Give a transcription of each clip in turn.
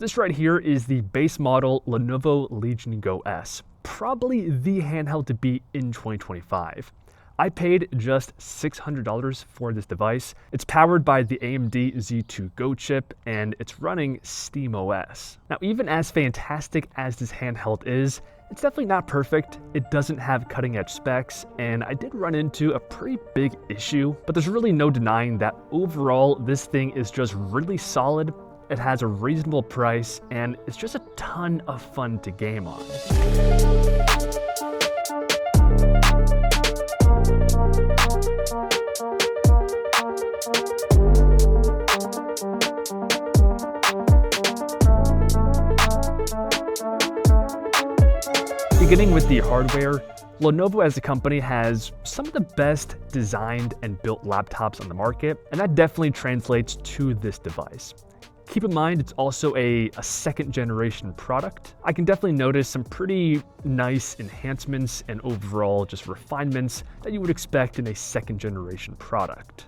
This right here is the base model Lenovo Legion Go S, probably the handheld to beat in 2025. I paid just $600 for this device. It's powered by the AMD Z2 Go chip, and it's running steamOS. Now, even as fantastic as this handheld is, it's definitely not perfect. It doesn't have cutting-edge specs, and I did run into a pretty big issue, but there's really no denying that overall, this thing is just really solid. It has a reasonable price, and it's just a ton of fun to game on. Beginning with the hardware, Lenovo as a company has some of the best designed and built laptops on the market, and that definitely translates to this device. Keep in mind, it's also a second generation product. I can definitely notice some pretty nice enhancements and overall just refinements that you would expect in a second generation product.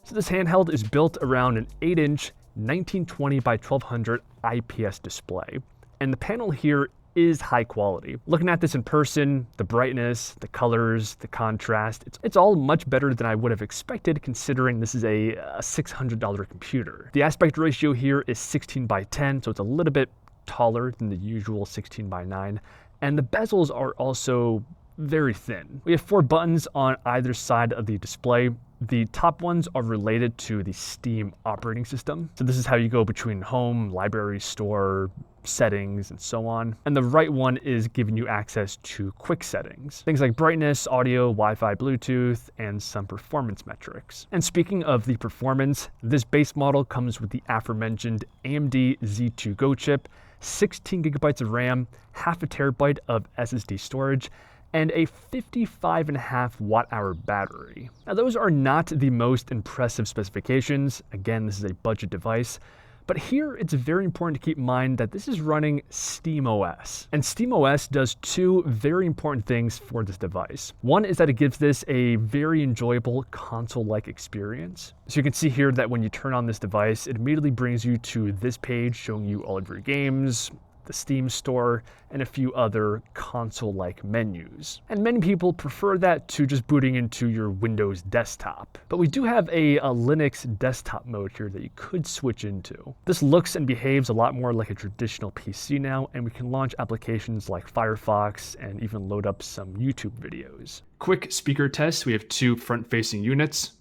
So this handheld is built around an 8-inch 1920 by 1200 IPS display, and the panel here is high quality. Looking at this in person, the brightness, the colors, the contrast, it's all much better than I would have expected considering this is a $600 computer. The aspect ratio here is 16 by 10, so it's a little bit taller than the usual 16 by 9. And the bezels are also very thin. We have 4 buttons on either side of the display. The top ones are related to the Steam operating system. So this is how you go between home, library, store, settings, and so on. And the right one is giving you access to quick settings. Things like brightness, audio, Wi-Fi, Bluetooth, and some performance metrics. And speaking of the performance, this base model comes with the aforementioned AMD Z2 Go chip, 16 gigabytes of RAM, half a terabyte of SSD storage, and a 55.5 watt-hour battery. Now those are not the most impressive specifications. Again, this is a budget device. But here it's very important to keep in mind that this is running steamOS. And steamOS does 2 very important things for this device. One is that it gives this a very enjoyable console-like experience. So you can see here that when you turn on this device, it immediately brings you to this page showing you all of your games, the Steam store, and a few other console-like menus. And many people prefer that to just booting into your Windows desktop. But we do have a Linux desktop mode here that you could switch into. This looks and behaves a lot more like a traditional PC now, and we can launch applications like Firefox and even load up some YouTube videos. Quick speaker test. We have 2 front-facing units.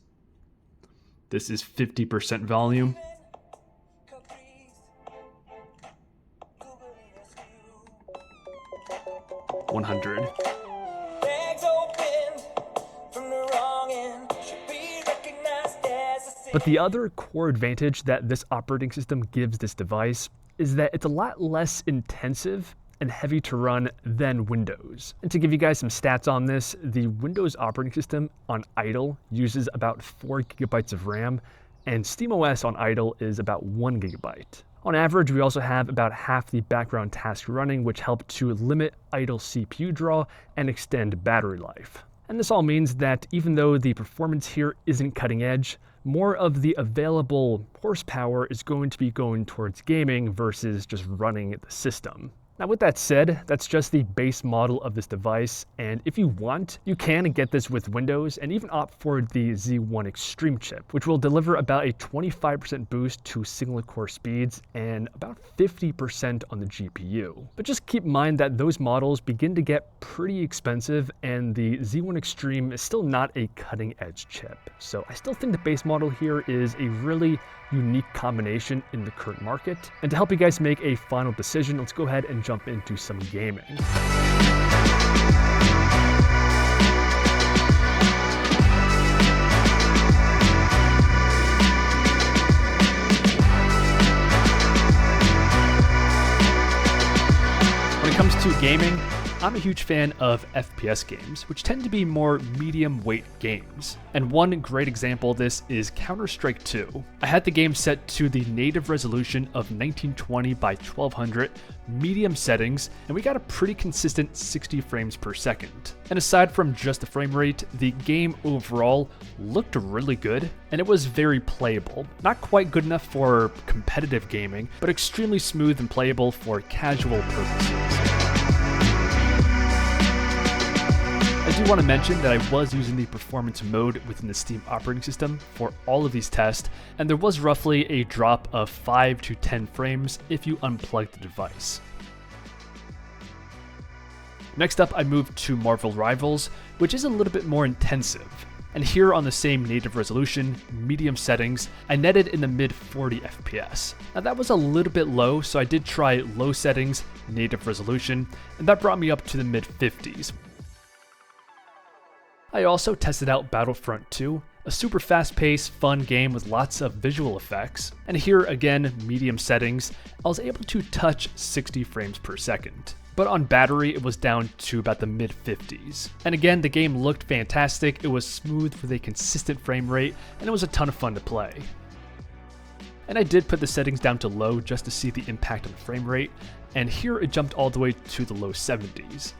This is 50% volume. 100. But the other core advantage that this operating system gives this device is that it's a lot less intensive and heavy to run than Windows. And to give you guys some stats on this, the Windows operating system on idle uses about 4 gigabytes of RAM, and steamOS on idle is about 1 gigabyte. On average, we also have about half the background tasks running, which help to limit idle CPU draw and extend battery life. And this all means that even though the performance here isn't cutting edge, more of the available horsepower is going to be going towards gaming versus just running the system. Now with that said, that's just the base model of this device, and if you want, you can get this with Windows and even opt for the Z1 Extreme chip, which will deliver about a 25% boost to single core speeds and about 50% on the GPU. But just keep in mind that those models begin to get pretty expensive, and the Z1 Extreme is still not a cutting edge chip. So I still think the base model here is a really unique combination in the current market. And to help you guys make a final decision, let's go ahead and jump into some gaming. When it comes to gaming, I'm a huge fan of FPS games, which tend to be more medium weight games. And one great example of this is Counter-Strike 2. I had the game set to the native resolution of 1920 by 1200, medium settings, and we got a pretty consistent 60 frames per second. And aside from just the frame rate, the game overall looked really good, and it was very playable. Not quite good enough for competitive gaming, but extremely smooth and playable for casual purposes. I do want to mention that I was using the performance mode within the Steam operating system for all of these tests, and there was roughly a drop of 5 to 10 frames if you unplug the device. Next up, I moved to Marvel Rivals, which is a little bit more intensive. And here on the same native resolution, medium settings, I netted in the mid 40 FPS. Now that was a little bit low, so I did try low settings, native resolution, and that brought me up to the mid 50s. I also tested out Battlefront 2, a super fast-paced, fun game with lots of visual effects. And here again, medium settings, I was able to touch 60 frames per second. But on battery, it was down to about the mid 50s. And again, the game looked fantastic, it was smooth with a consistent frame rate, and it was a ton of fun to play. And I did put the settings down to low just to see the impact on the frame rate, and here it jumped all the way to the low 70s.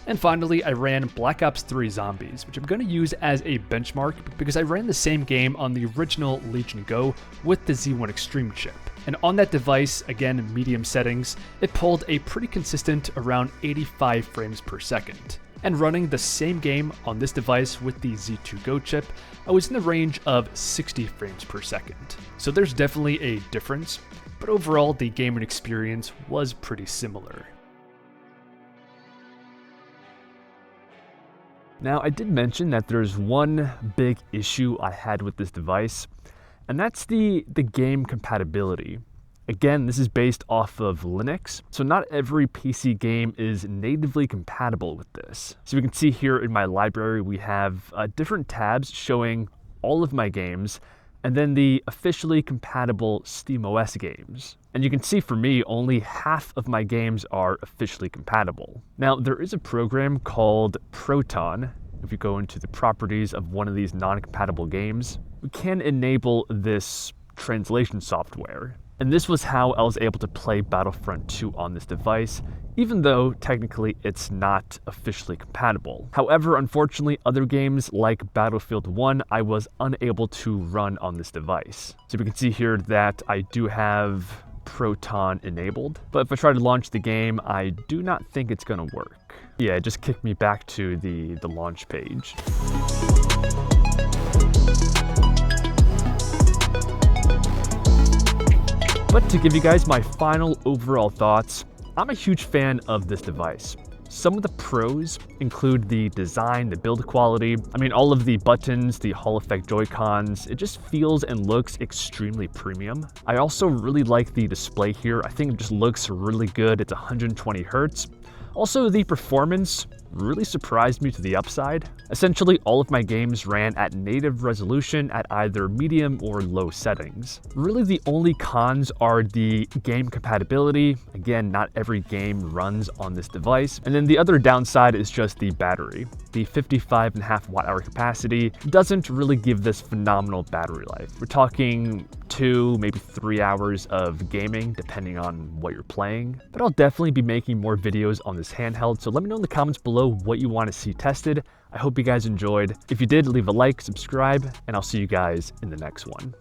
And finally, I ran Black Ops 3 Zombies, which I'm going to use as a benchmark because I ran the same game on the original Legion Go with the Z1 Extreme chip. And on that device, again, medium settings, it pulled a pretty consistent around 85 frames per second. And running the same game on this device with the Z2 Go chip, I was in the range of 60 frames per second. So there's definitely a difference, but overall the gaming experience was pretty similar. Now, I did mention that there's one big issue I had with this device, and that's the game compatibility. Again, this is based off of Linux, so not every PC game is natively compatible with this. So we can see here in my library, we have different tabs showing all of my games, and then the officially compatible steamOS games. And you can see for me, only half of my games are officially compatible. Now, there is a program called Proton. If you go into the properties of one of these non-compatible games, we can enable this translation software. And this was how I was able to play Battlefront 2 on this device, even though technically it's not officially compatible. However, unfortunately, other games like Battlefield 1, I was unable to run on this device. So we can see here that I do have Proton enabled, but if I try to launch the game, I do not think it's gonna work. Yeah, it just kicked me back to the launch page. But to give you guys my final overall thoughts, I'm a huge fan of this device. Some of the pros include the design, the build quality. I mean, all of the buttons, the Hall effect Joy-Cons, it just feels and looks extremely premium. I also really like the display here. I think it just looks really good. It's 120 Hertz. Also, the performance really surprised me to the upside. Essentially, all of my games ran at native resolution at either medium or low settings. Really, the only cons are the game compatibility. Again, not every game runs on this device. And then the other downside is just the battery. The 55.5 watt-hour capacity doesn't really give this phenomenal battery life. We're talking 2, maybe 3 hours of gaming, depending on what you're playing. But I'll definitely be making more videos on this handheld, so let me know in the comments below what you want to see tested. I hope you guys enjoyed. If you did, leave a like, subscribe, and I'll see you guys in the next one.